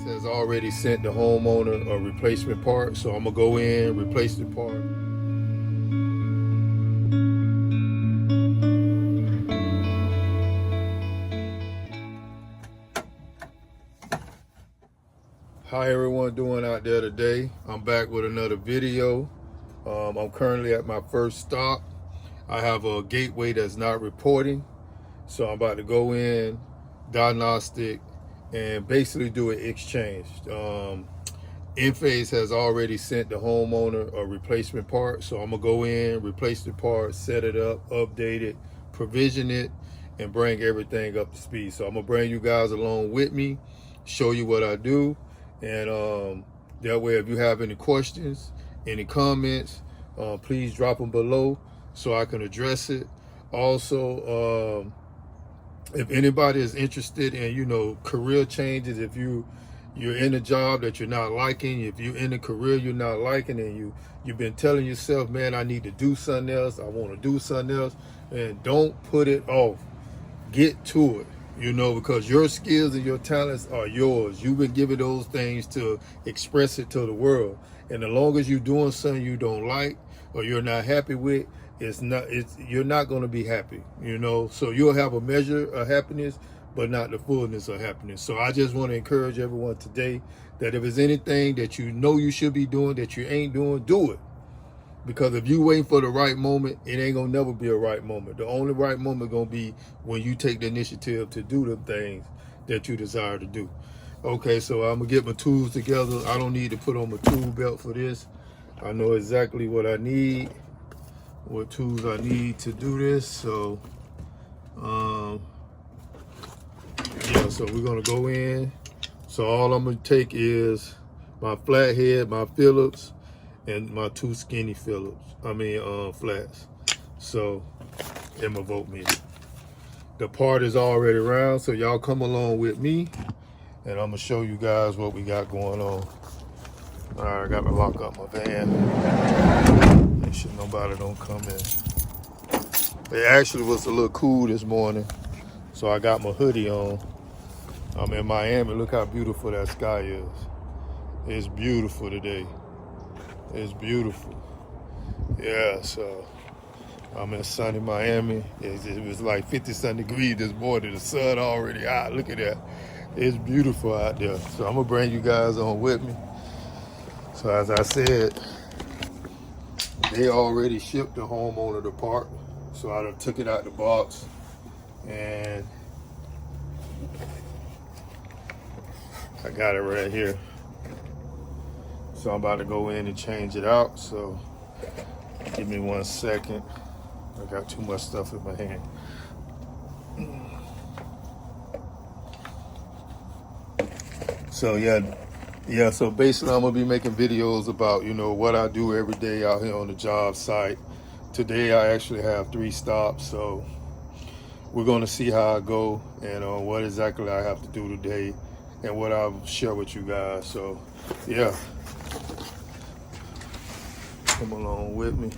has already sent the homeowner a replacement part, so I'm gonna go in, replace the part. How everyone doing out there today? I'm back with another video. I'm currently at my first stop. I have a gateway that's not reporting, so I'm about to go in, diagnostic, and basically do an exchange. Enphase has already sent the homeowner a replacement part, so I'm gonna go in, replace the part, set it up, update it, provision it, and bring everything up to speed. So I'm gonna bring you guys along with me, show you what I do, and that way if you have any questions, any comments, please drop them below so I can address it. Also, if anybody is interested in career changes, if you're in a job that you're not liking, if you're in a career you're not liking, and you've been telling yourself, man, I need to do something else, I want to do something else, and don't put it off. Get to it, because your skills and your talents are yours. You've been given those things to express it to the world, and as long as you're doing something you don't like or you're not happy with, you're not going to be happy, so you'll have a measure of happiness, but not the fullness of happiness. So I just want to encourage everyone today that if there's anything that you should be doing that you ain't doing, do it. Because if you wait for the right moment, it ain't gonna never be a right moment. The only right moment gonna be when you take the initiative to do the things that you desire to do. Okay, so I'm gonna get my tools together. I don't need to put on my tool belt for this. I know exactly what I need, what tools I need to do this. So so we're gonna go in. So all I'm gonna take is my flathead, my Phillips, and my two skinny flats. So, and my voltmeter. The part is already around, so y'all come along with me, and I'm gonna show you guys what we got going on. All right, I got to lock up my van. Make sure nobody don't come in. It actually was a little cool this morning, so I got my hoodie on. I'm in Miami. Look how beautiful that sky is. It's beautiful today. It's beautiful. Yeah, so I'm in sunny Miami. It was like 50-something degrees this morning. The sun already out. Look at that. It's beautiful out there. So I'm gonna bring you guys on with me. So as I said, they already shipped the homeowner the part. So I done took it out the box, and I got it right here. So I'm about to go in and change it out. So give me 1 second. I got too much stuff in my hand. So yeah. So basically, I'm gonna be making videos about what I do every day out here on the job site. Today I actually have 3 stops, so we're gonna see how I go and what exactly I have to do today, and what I'll share with you guys. So yeah. Come along with me.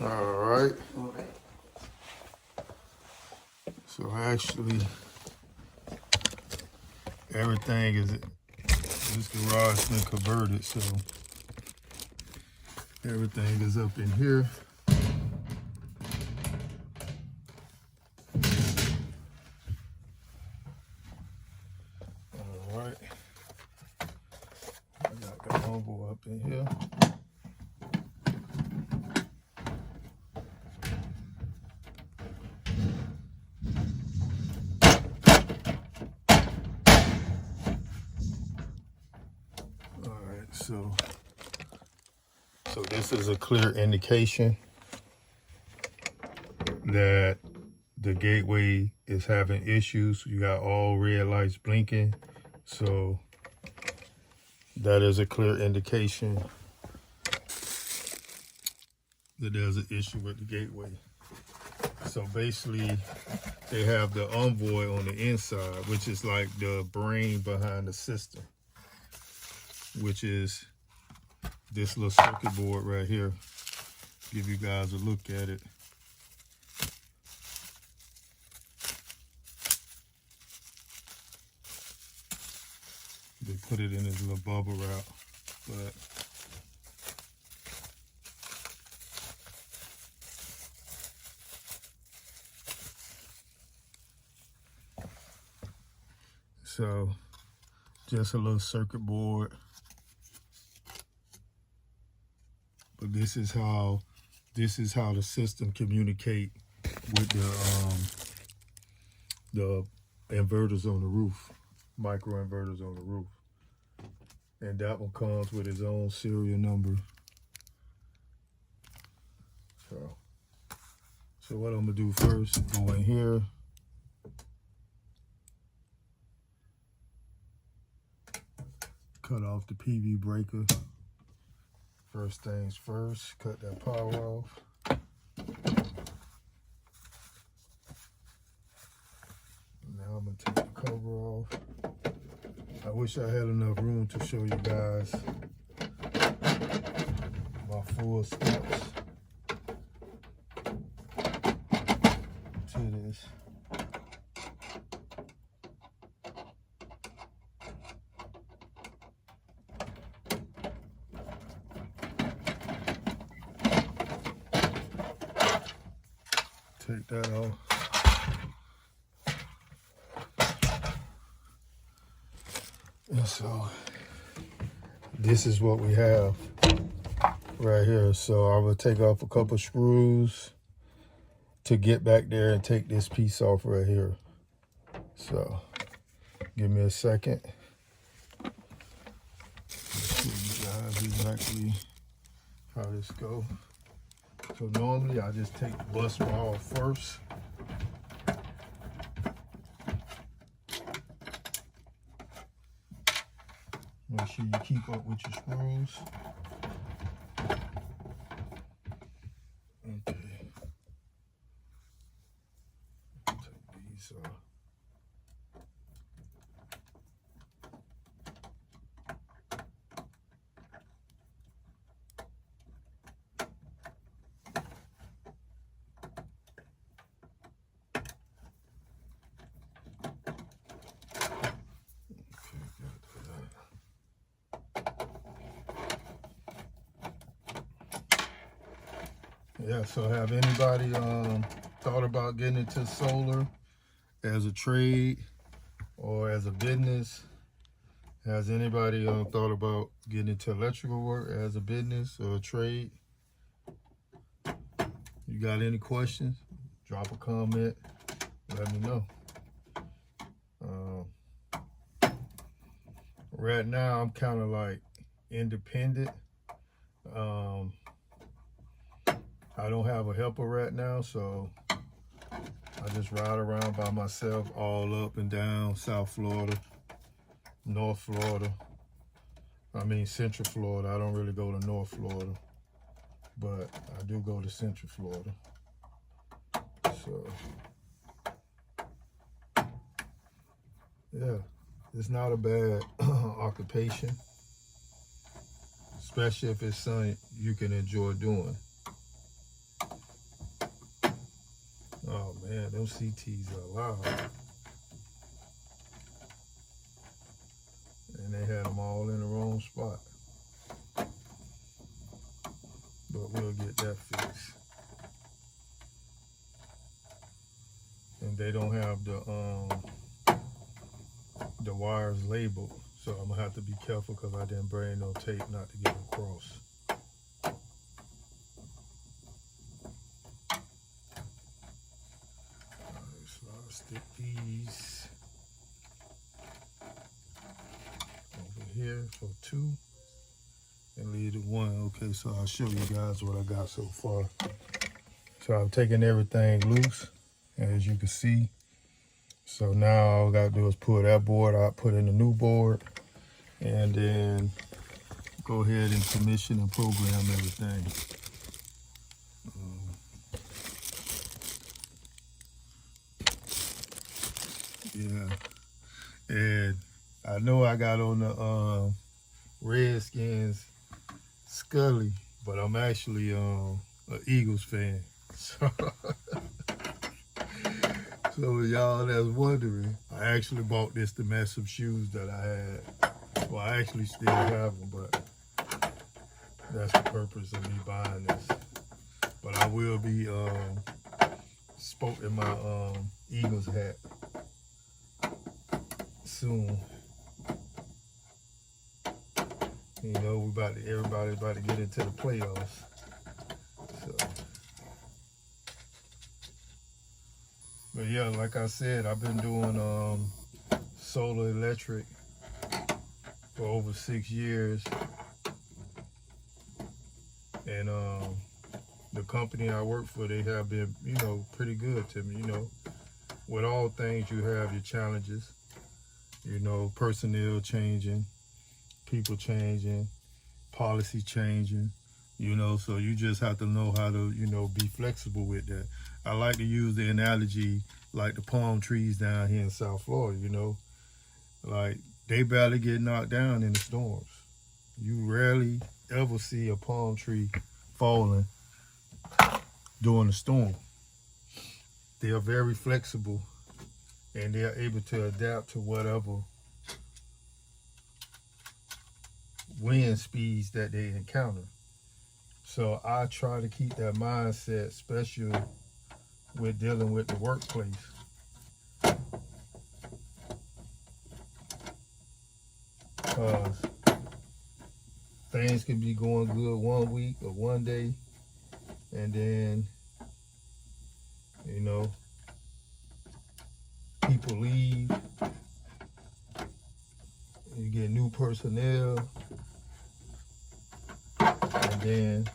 All right. So actually, everything is, this garage has been converted, so everything is up in here. Up in here. All right, so this is a clear indication that the gateway is having issues. You got all red lights blinking, so that is a clear indication that there's an issue with the gateway. So basically, they have the envoy on the inside, which is like the brain behind the system, which is this little circuit board right here. give you guys a look at it. They put it in this little bubble wrap, but so just a little circuit board. But this is how the system communicate with the inverters on the roof, micro inverters on the roof. And that one comes with its own serial number. So what I'm gonna do first, go in here. Cut off the PV breaker. First things first, cut that power off. Now I'm gonna take the cover off. I wish I had enough room to show you guys my full steps to this. Take that off. And so this is what we have right here. So I will take off a couple screws to get back there and take this piece off right here. So give me a second. Show you guys exactly how this goes. So normally I just take the bus bar off first. Make sure you keep up with your screws. Okay. Take these off. Yeah, so have anybody thought about getting into solar as a trade or as a business? Has anybody thought about getting into electrical work as a business or a trade? You got any questions? Drop a comment, let me know. Right now I'm kind of like independent. I don't have a helper right now, so I just ride around by myself all up and down South Florida, North Florida. I mean Central Florida. I don't really go to North Florida, but I do go to Central Florida. So yeah, it's not a bad occupation, especially if it's something you can enjoy doing. Oh man, those CTs are loud. And they had them all in the wrong spot. But we'll get that fixed. And they don't have the wires labeled. So I'm gonna have to be careful because I didn't bring no tape not to get them crossed. Stick these over here for 2 and leave the 1. Okay, so I'll show you guys what I got so far. So I'm taking everything loose, as you can see. So now all I gotta do is pull that board out, put in a new board, and then go ahead and commission and program everything. Yeah, and I know I got on the Redskins Scully, but I'm actually an Eagles fan. So, so y'all that's wondering, I actually bought this to match some shoes that I had. Well, I actually still have them, but that's the purpose of me buying this. But I will be sporting my Eagles hat soon. You know, everybody's about to get into the playoffs. So, but yeah, like I said, I've been doing solar electric for over 6 years, and the company I work for, they have been, you know, pretty good to me. You know, with all things, you have your challenges. You know, personnel changing, people changing, policy changing, you know, so you just have to know how to, you know, be flexible with that. I like to use the analogy like the palm trees down here in South Florida, you know, like they barely get knocked down in the storms. You rarely ever see a palm tree falling during a storm. They are very flexible and they are able to adapt to whatever wind speeds that they encounter. So I try to keep that mindset, especially with dealing with the workplace. Because things can be going good one week or one day, and then, you know, people leave, you get new personnel, and then,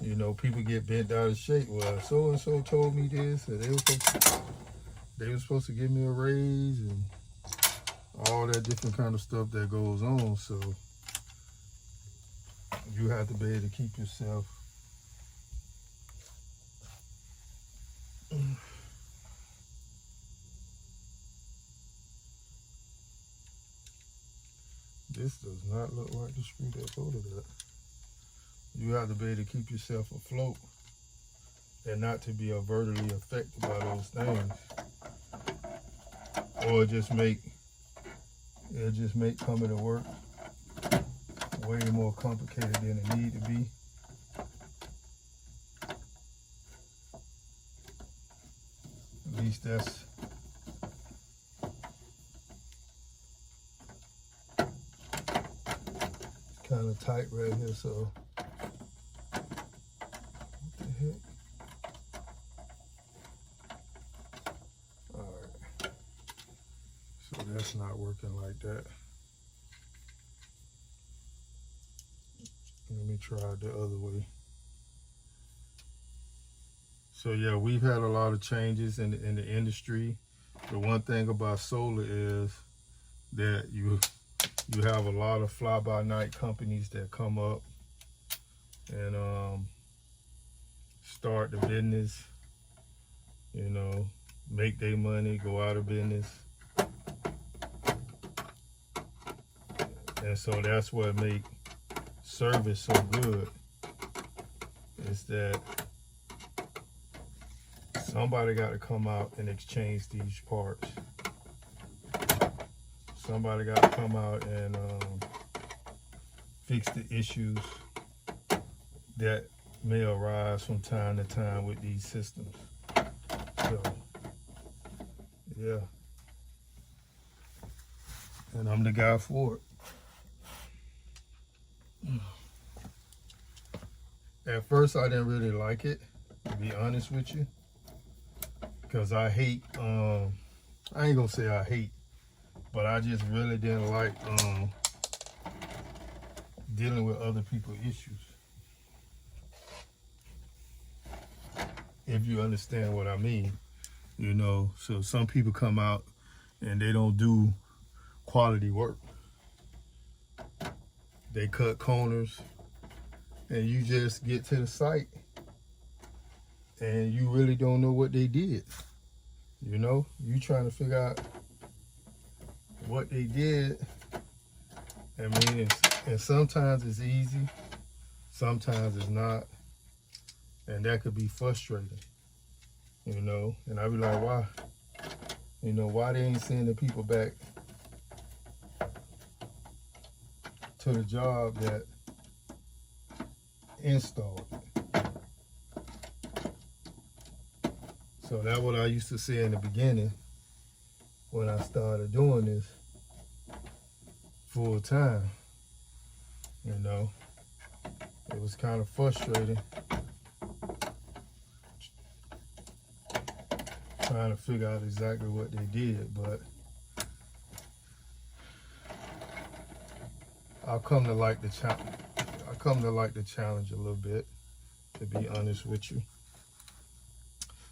you know, people get bent out of shape. Well, so-and-so told me this, and they were supposed to give me a raise, and all that different kind of stuff that goes on. So you have to be able to keep yourself this does not look like the screw that go to that. You have to be able to keep yourself afloat and not to be adversely affected by those things, or it'll just make coming to work way more complicated than it need to be. At least that's kind of tight right here, so what the heck? All right, so that's not working like that. Let me try it the other way. So yeah, we've had a lot of changes in the industry. The one thing about solar is that you have a lot of fly-by-night companies that come up and start the business, you know, make their money, go out of business. And so that's what makes service so good, is that somebody got to come out and exchange these parts. Somebody got to come out and fix the issues that may arise from time to time with these systems. So, yeah. And I'm the guy for it. At first, I didn't really like it, to be honest with you, because I hate, I ain't gonna say I hate, but I just really didn't like dealing with other people's issues. If you understand what I mean, you know, so some people come out and they don't do quality work. They cut corners, and you just get to the site and you really don't know what they did. You know, you trying to figure out what they did. I mean, and sometimes it's easy, sometimes it's not. And that could be frustrating, you know. And I be like, why? You know, why they ain't sending people back to the job that installed it? So that's what I used to say in the beginning when I started doing this full time. You know, it was kind of frustrating trying to figure out exactly what they did, but I come to like the challenge a little bit, to be honest with you.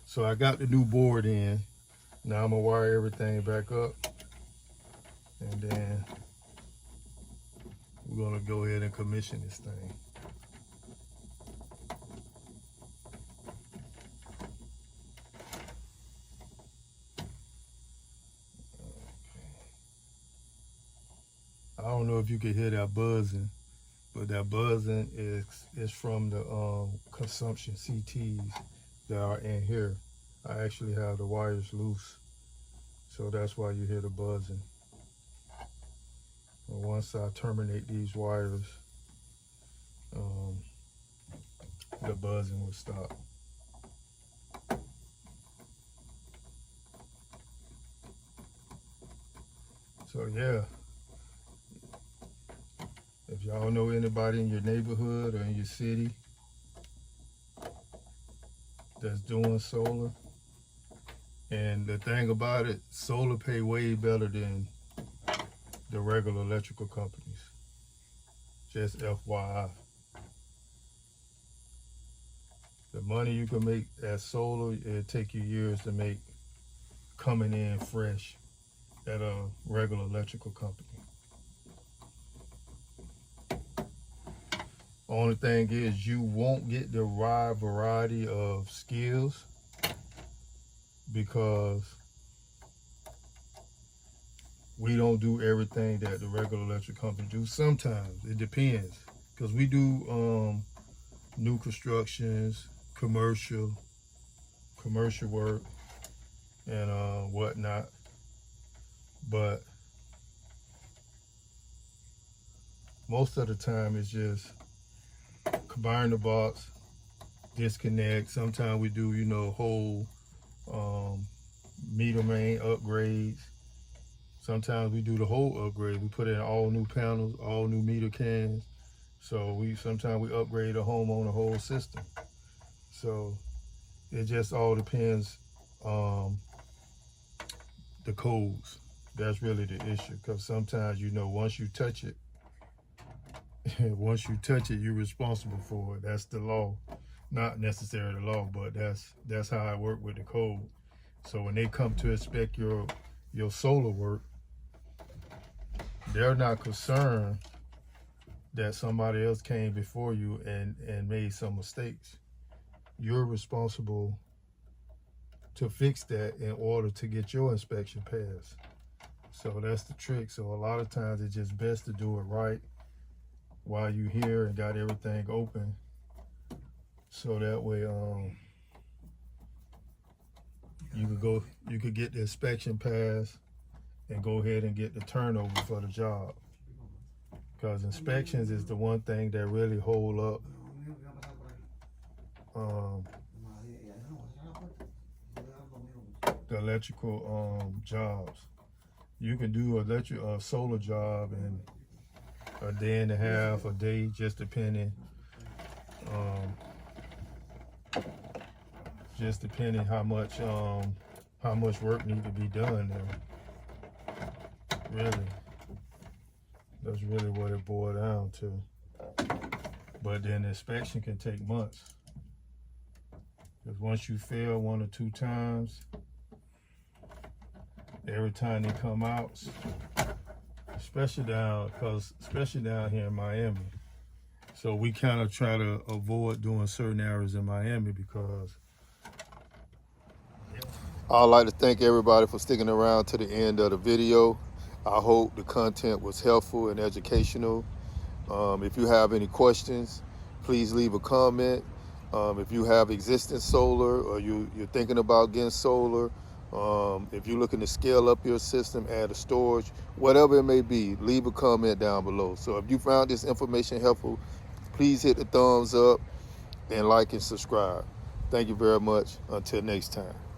So I got the new board in. Now I'm gonna wire everything back up, and then we're gonna go ahead and commission this thing. I don't know if you can hear that buzzing, but that buzzing is from the consumption CTs that are in here. I actually have the wires loose, so that's why you hear the buzzing. And once I terminate these wires, the buzzing will stop. So yeah, if y'all know anybody in your neighborhood or in your city that's doing solar, and the thing about it, solar pay way better than the regular electrical companies. Just FYI. The money you can make at solar, it'll take you years to make coming in fresh at a regular electrical company. Only thing is you won't get the wide variety of skills because we don't do everything that the regular electric company do. Sometimes it depends, because we do new constructions, commercial work, and whatnot. But most of the time it's just combine the box, disconnect. Sometimes we do, you know, whole meter main upgrades. Sometimes we do the whole upgrade. We put in all new panels, all new meter cans. So sometimes we upgrade a home on the whole system. So it just all depends the codes. That's really the issue, because sometimes, you know, once you touch it, you're responsible for it. That's the law. Not necessarily the law, but that's how I work with the code. So when they come to inspect your solar work, they're not concerned that somebody else came before you and made some mistakes. You're responsible to fix that in order to get your inspection passed. So that's the trick. So a lot of times it's just best to do it right while you're here and got everything open. So that way you could get the inspection passed and go ahead and get the turnover for the job. Because inspections is the one thing that really hold up the electrical jobs. You can do a solar job in a day and a half, a day, just depending how much work need to be done there. Really, that's really what it boils down to. But then the inspection can take months, because once you fail 1 or 2 times, every time they come out, especially down here in Miami. So we kind of try to avoid doing certain areas in Miami, because I'd like to thank everybody for sticking around to the end of the video. I hope the content was helpful and educational. If you have any questions, please leave a comment. If you have existing solar or you're thinking about getting solar, if you're looking to scale up your system, add a storage, whatever it may be, leave a comment down below. So if you found this information helpful, please hit the thumbs up and like and subscribe. Thank you very much. Until next time.